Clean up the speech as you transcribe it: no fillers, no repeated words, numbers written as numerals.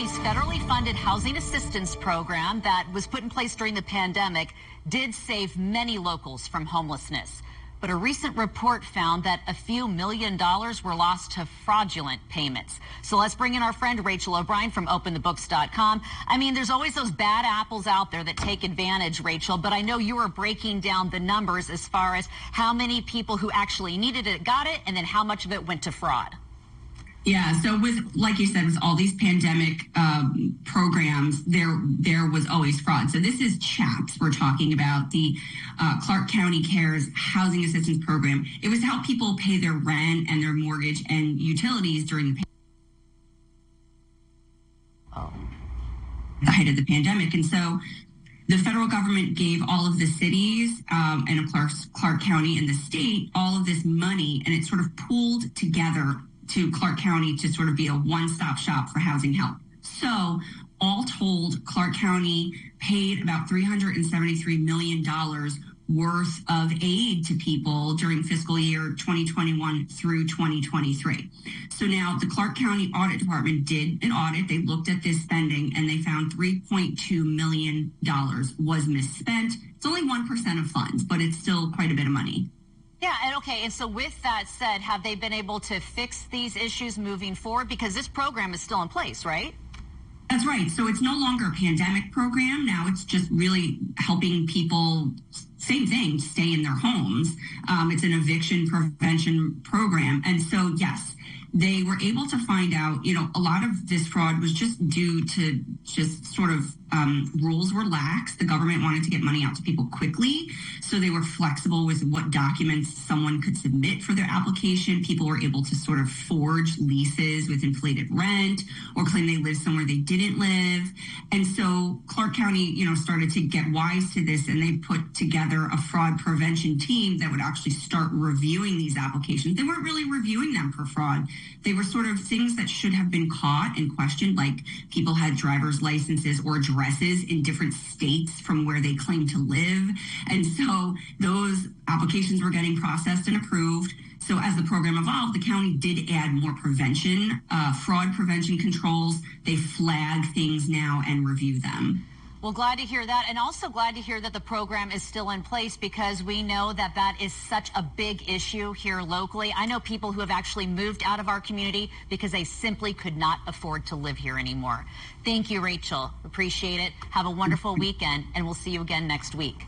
County's federally funded housing assistance program that was put in place during the pandemic did save many locals from homelessness. But a recent report found that a few $1 million were lost to fraudulent payments. So let's bring in our friend Rachel O'Brien from OpenTheBooks.com. I mean, there's always those bad apples out there that take advantage, Rachel, but I know you were breaking down the numbers as far as how many people who actually needed it got it, and then how much of it went to fraud. Yeah, so with, like you said, with all these pandemic programs, there was always fraud. So this is CHAPS. We're talking about the Clark County Cares Housing Assistance Program. It was to help people pay their rent and their mortgage and utilities during the height of the pandemic. And so the federal government gave all of the cities and of course Clark County and the state all of this money, and it sort of pooled together to Clark County to sort of be a one-stop shop for housing help. So all told, Clark County paid about $373 million worth of aid to people during fiscal year 2021 through 2023. So now the Clark County Audit Department did an audit. They looked at this spending and they found $3.2 million was misspent. It's only 1% of funds, but it's still quite a bit of money. Yeah, and okay, and so with that said, have they been able to fix these issues moving forward? Because this program is still in place, right? That's right. So it's no longer a pandemic program. Now it's just really helping people, same thing, stay in their homes. It's an eviction prevention program. And so, yes, they were able to find out, a lot of this fraud was just due to just sort of rules were lax. The government wanted to get money out to people quickly, so they were flexible with what documents someone could submit for their application. People were able to sort of forge leases with inflated rent or claim they lived somewhere they didn't live. And so Clark County, started to get wise to this, and they put together a fraud prevention team that would actually start reviewing these applications. They weren't really reviewing them for fraud. They were sort of things that should have been caught and questioned, like people had driver's licenses or addresses in different states from where they claimed to live. And so those applications were getting processed and approved. So as the program evolved, the county did add more prevention, fraud prevention controls. They flag things now and review them. Well, glad to hear that, and also glad to hear that the program is still in place, because we know that that is such a big issue here locally. I know people who have actually moved out of our community because they simply could not afford to live here anymore. Thank you, Rachel. Appreciate it. Have a wonderful weekend, and we'll see you again next week.